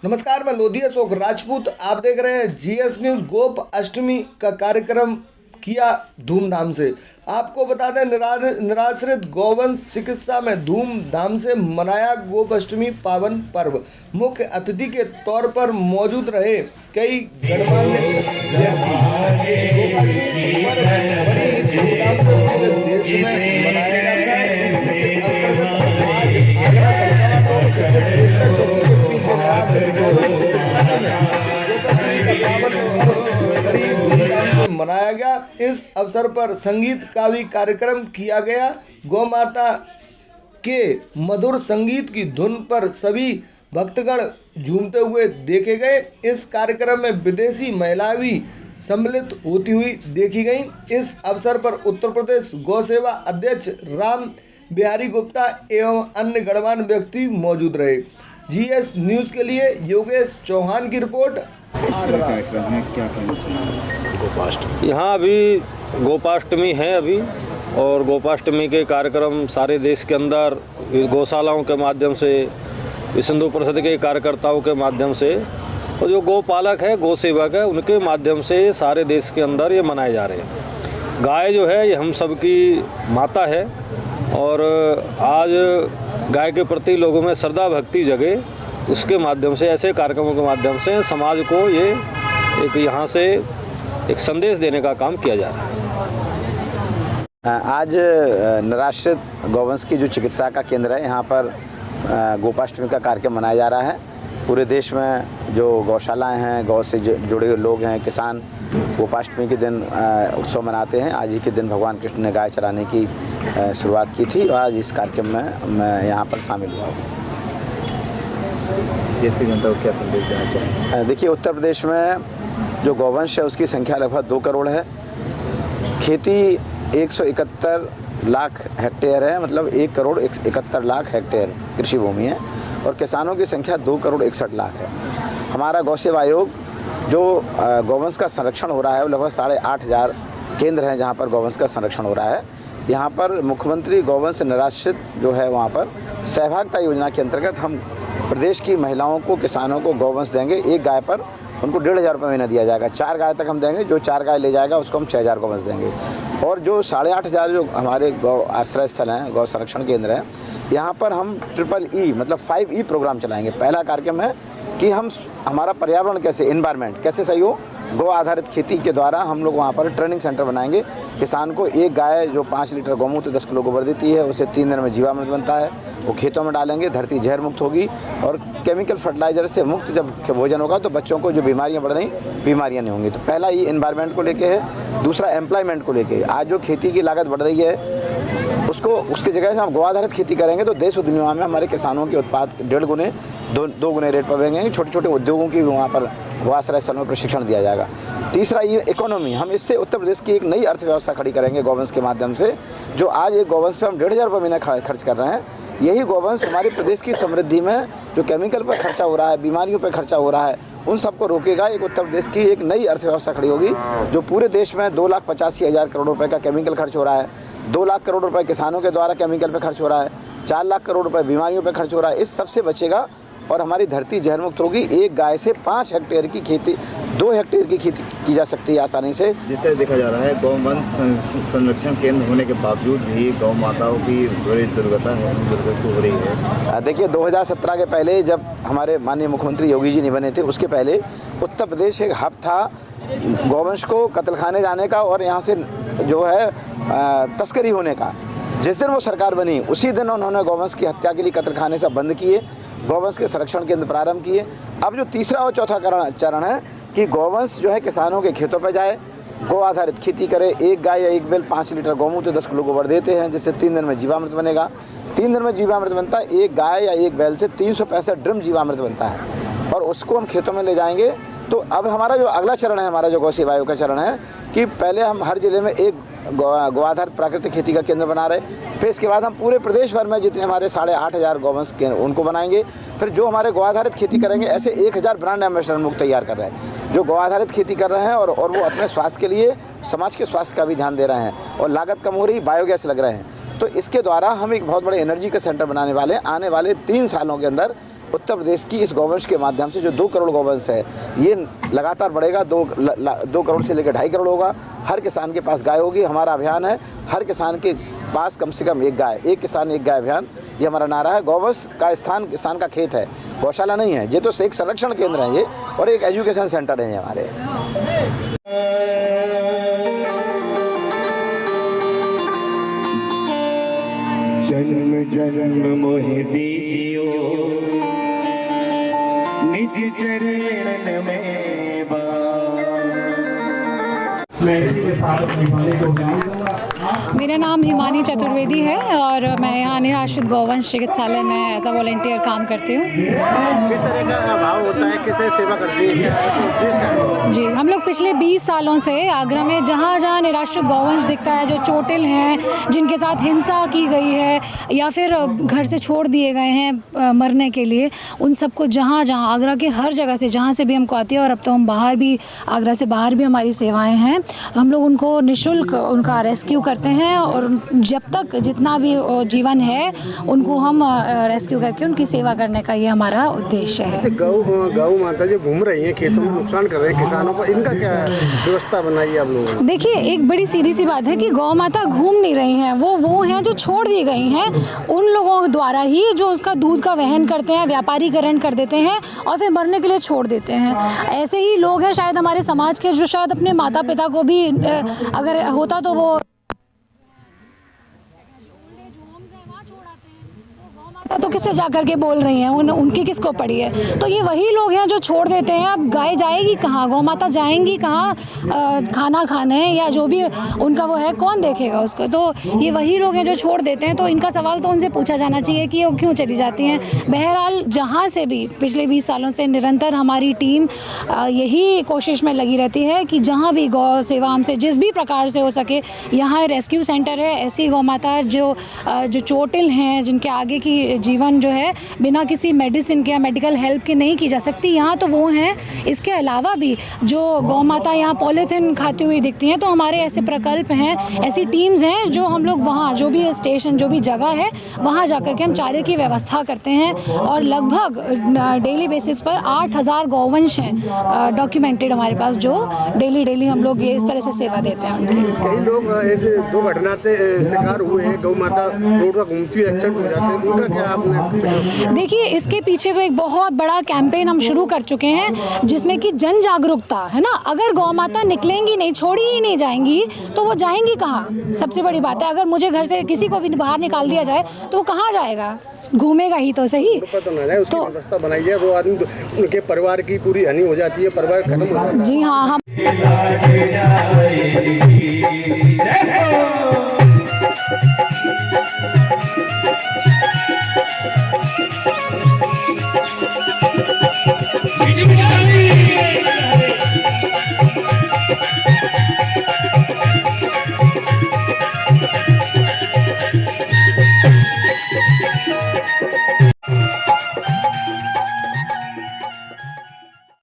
नमस्कार, मैं लोधी अशोक राजपूत। आप देख रहे हैं जीएस न्यूज। गोप अष्टमी का कार्यक्रम किया धूमधाम से। आपको बता दें, निराश्रित गौवंश चिकित्सा में धूमधाम से मनाया गोप अष्टमी पावन पर्व। मुख्य अतिथि के तौर पर मौजूद रहे कई गणमान्य व्यक्ति। गोप अष्टमी पर्व बड़ी धूमधाम से पूरे देश में मनाया जाता है। इसी अंतर्गत आज आगरा सलगावा स्थित चौकी के पीछे बड़ी धूमधाम से मनाया गया। इस अवसर पर संगीत का भी कार्यक्रम किया गया। गौ माता के मधुर संगीत की धुन पर सभी भक्तगण झूमते हुए देखे गए। इस कार्यक्रम में विदेशी महिलाएं भी सम्मिलित होती हुई देखी गईं। इस अवसर पर उत्तर प्रदेश गौ सेवा अध्यक्ष राम बिहारी गुप्ता एवं अन्य गणमान्य व्यक्ति मौजूद रहे। जीएस न्यूज के लिए योगेश चौहान की रिपोर्ट, आगरा। यहाँ अभी गोपाष्टमी है अभी, और गोपाष्टमी के कार्यक्रम सारे देश के अंदर गौशालाओं के माध्यम से, हिंदू परिषद के कार्यकर्ताओं के माध्यम से, और जो गौपालक है, गौ सेवक है, उनके माध्यम से सारे देश के अंदर ये मनाए जा रहे हैं। गाय जो है ये हम सबकी माता है, और आज गाय के प्रति लोगों में श्रद्धा भक्ति जगे, उसके माध्यम से, ऐसे कार्यक्रमों के माध्यम से समाज को ये एक यहाँ से एक संदेश देने का काम किया जा रहा है। आज निराश्रित गौवंश की जो चिकित्सा का केंद्र है, यहाँ पर गोपाष्टमी का कार्यक्रम मनाया जा रहा है। पूरे देश में जो गौशालाएं हैं, गौ से जुड़े हुए लोग हैं, किसान गोपाष्टमी के दिन उत्सव मनाते हैं। आज ही के दिन भगवान कृष्ण ने गाय चराने की शुरुआत की थी, और आज इस कार्यक्रम में मैं यहाँ पर शामिल हुआ हूँ। देश की जनता को क्या संदेश देना चाहिए? देखिए, उत्तर प्रदेश में जो गौवंश है उसकी संख्या लगभग 2 करोड़ है। खेती 171 लाख हेक्टेयर है, मतलब 1 करोड़ 71 लाख हेक्टेयर कृषि भूमि है, और किसानों की संख्या 2 करोड़ 61 लाख है। हमारा गौ सेवा आयोग जो गौवंश का संरक्षण हो रहा है, वो लगभग 8,500 केंद्र हैं जहाँ पर गौवंश का संरक्षण हो रहा है। यहाँ पर मुख्यमंत्री गौवंश निराश्रित जो है, वहाँ पर सहभागिता योजना के अंतर्गत हम प्रदेश की महिलाओं को, किसानों को गौवंश देंगे। एक गाय पर उनको 1,500 रुपये महीना दिया जाएगा। 4 गाय तक हम देंगे, जो 4 गाय ले जाएगा उसको हम 6,000 गौवंश देंगे। और जो 8,500 जो हमारे गौ आश्रय स्थल हैं, गौ संरक्षण केंद्र हैं, यहाँ पर हम EEE मतलब 5E प्रोग्राम चलाएंगे। पहला कार्यक्रम है कि हम हमारा पर्यावरण कैसे, एनवायरनमेंट कैसे सही हो, गौ आधारित खेती के द्वारा हम लोग वहाँ पर ट्रेनिंग सेंटर बनाएंगे। किसान को एक गाय जो 5 लीटर गौमूत्र 10 किलो गोबर देती है, उसे 3 दिन में जीवामृत बनता है, वो खेतों में डालेंगे, धरती जहर मुक्त होगी, और केमिकल फर्टिलाइजर से मुक्त जब भोजन होगा तो बच्चों को जो बीमारियाँ बढ़ रही, बीमारियाँ नहीं होंगी। तो पहला ये एनवायरनमेंट को लेके है। दूसरा एम्प्लॉयमेंट को लेके, आज जो खेती की लागत बढ़ रही है उसको, उसकी जगह से हम गौ आधारित खेती करेंगे तो देश और दुनिया में हमारे किसानों के उत्पाद 1.5 गुने 2 गुने रेट पर बढ़ेंगे। छोटे छोटे उद्योगों की वहाँ पर गौ आश्रय स्थल में प्रशिक्षण दिया जाएगा। तीसरा ये इकोनॉमी, हम इससे उत्तर प्रदेश की एक नई अर्थव्यवस्था खड़ी करेंगे गौवंश के माध्यम से। जो आज एक गौवंश पे हम 1,500 रुपये महीना खर्च कर रहे हैं, यही गौवंश हमारे प्रदेश की समृद्धि में जो केमिकल पर खर्चा हो रहा है, बीमारियों पर खर्चा हो रहा है, उन सबको रोकेगा। एक उत्तर प्रदेश की एक नई अर्थव्यवस्था खड़ी होगी। जो पूरे देश में 2,85,000 करोड़ रुपए का केमिकल खर्च हो रहा है, 2 लाख करोड़ रुपए किसानों के द्वारा केमिकल पे खर्च हो रहा है, 4 लाख करोड़ रुपए बीमारियों पे खर्च हो रहा है, इस सबसे बचेगा और हमारी धरती जहर मुक्त होगी। एक गाय से 5 हेक्टेयर की खेती, 2 हेक्टेयर की खेती की जा सकती है आसानी से। जिस तरह देखा जा रहा है, गौवंश संरक्षण केंद्र होने के बावजूद भी गौ माताओं की बड़ी दुर्गति हो रही है। देखिए, 2017 के पहले जब हमारे माननीय मुख्यमंत्री योगी जी नहीं बने थे, उसके पहले उत्तर प्रदेश एक हब था गौवंश को कत्लखाने जाने का और यहाँ से जो है तस्करी होने का। जिस दिन वो सरकार बनी उसी दिन उन्होंने गौवंश की हत्या के लिए कत्लखाने से बंद किए, गौवंश के संरक्षण केंद्र प्रारंभ किए। अब जो तीसरा और चौथा चरण है कि गौवंश जो है किसानों के खेतों पर जाए, गौ आधारित खेती करे। एक गाय या एक बैल 5 लीटर गौमूत्र 10 किलो गोबर देते हैं, जिससे 3 दिन में जीवामृत बनेगा। 3 दिन में जीवामृत बनता है। एक गाय या एक बैल से 365 ड्रम जीवामृत बनता है, और उसको हम खेतों में ले जाएंगे। तो अब हमारा जो अगला चरण है, हमारा जो गौ सेवा आयोग का चरण है कि पहले हम हर जिले में एक गौ आधारित प्राकृतिक खेती का केंद्र बना रहे, फिर इसके बाद हम पूरे प्रदेश भर में जितने हमारे 8,500 गौवंश केंद्र उनको बनाएंगे। फिर जो हमारे गौ आधारित खेती करेंगे, ऐसे 1,000 ब्रांड एम्बेसडर मुक्त तैयार कर रहे हैं जो गौ आधारित खेती कर रहे हैं, और वो अपने स्वास्थ्य के लिए, समाज के स्वास्थ्य का भी ध्यान दे रहे हैं, और लागत कम हो रही, बायोगैस लग रहे हैं। तो इसके द्वारा हम एक बहुत बड़े एनर्जी का सेंटर बनाने वाले, आने वाले 3 सालों के अंदर उत्तर प्रदेश की इस गौवंश के माध्यम से जो 2 करोड़ गौवंश है ये लगातार बढ़ेगा, 2 करोड़ से लेकर 2.5 करोड़ होगा। हर किसान के पास गाय होगी। हमारा अभियान है हर किसान के पास कम से कम एक गाय, एक किसान एक गाय अभियान, ये हमारा नारा है। गौवंश का स्थान किसान का खेत है, गौशाला नहीं है। ये तो एक संरक्षण केंद्र है ये, और एक एजुकेशन सेंटर है ये हमारे। जन्म जन्म मोहि दीजियो निज चरण में मेरा नाम हिमानी चतुर्वेदी है और मैं यहाँ निराश्रित गौवंश चिकित्सालय में एज अ वॉलंटियर काम करती हूँ। किस तरह का भाव होता है, किस तरह सेवा करती है? जी, हम लोग पिछले 20 सालों से आगरा में जहाँ जहाँ निराश्रित गौवंश दिखता है, जो चोटिल हैं, जिनके साथ हिंसा की गई है या फिर घर से छोड़ दिए गए हैं मरने के लिए, उन सबको जहाँ जहाँ आगरा के हर जगह से जहाँ से भी हमको आती है, और अब तो हम बाहर भी, आगरा से बाहर भी हमारी सेवाएँ हैं, हम लोग उनको निःशुल्क उनका रेस्क्यू करते हैं और जब तक जितना भी जीवन है उनको हम रेस्क्यू करके उनकी सेवा करने का ये हमारा उद्देश्य है। गौ माता जो घूम रही हैं खेतों में नुकसान कर रहे हैं किसानों को, इनका क्या व्यवस्था बनाई है आप लोगों ने? देखिए, एक बड़ी सीधी सी बात है कि गौ माता घूम नहीं रही हैं, वो हैं जो छोड़ दी गई हैं। उन लोगों द्वारा ही जो उसका दूध का वहन करते हैं, व्यापारीकरण कर देते हैं और फिर मरने के लिए छोड़ देते हैं। ऐसे ही लोग हैं शायद हमारे समाज के जो शायद अपने माता पिता को भी अगर होता तो वो तो किससे जा कर के बोल रही हैं, उनकी किसको पड़ी है? तो ये वही लोग हैं जो छोड़ देते हैं। अब गाय जाएगी कहाँ, गौ माता जाएंगी कहाँ खाना खाने, या जो भी उनका वो है, कौन देखेगा उसको? तो ये वही लोग हैं जो छोड़ देते हैं। तो इनका सवाल तो उनसे पूछा जाना चाहिए कि वो क्यों चली जाती हैं। बहरहाल, जहाँ से भी पिछले 20 सालों से निरंतर हमारी टीम यही कोशिश में लगी रहती है कि जहाँ भी गौ सेवा हमसे जिस भी प्रकार से हो सके, यहाँ रेस्क्यू सेंटर है, ऐसी गौ माता जो चोटिल हैं, जिनके आगे की जीवन जो है बिना किसी मेडिसिन के या मेडिकल हेल्प के नहीं की जा सकती, यहाँ तो वो हैं। इसके अलावा भी जो गौ माता यहाँ पॉलीथिन खाती हुई दिखती हैं, तो हमारे ऐसे प्रकल्प हैं, ऐसी टीम्स हैं जो हम लोग वहाँ जो भी स्टेशन, जो भी जगह है, वहाँ जाकर के हम चारे की व्यवस्था करते हैं। और लगभग डेली बेसिस पर 8,000 गौवंश हैं डॉक्यूमेंटेड हमारे पास, जो डेली हम लोग ये इस तरह से सेवा देते हैं उनकी। कई लोग ऐसे दुर्घटना से शिकार हुए हैं, गौ माता रोड पर घूमती हुई एक्सीडेंट हो जाते हैं, उनका क्या आपने? देखिए, इसके पीछे तो एक बहुत बड़ा कैंपेन हम शुरू कर चुके हैं, जिसमें कि जन जागरूकता है ना। अगर गौ माता निकलेंगी नहीं, छोड़ी ही नहीं जाएंगी, तो वो जाएंगी कहाँ? सबसे बड़ी बात है, अगर मुझे घर से किसी को भी बाहर निकाल दिया जाए तो वो कहाँ जाएगा? घूमेगा ही तो सही। तो व्यवस्था बनाई है, वो आदमी उनके परिवार की पूरी हानि हो जाती है, परिवार खत्म हो जाता है। जी हाँ, हम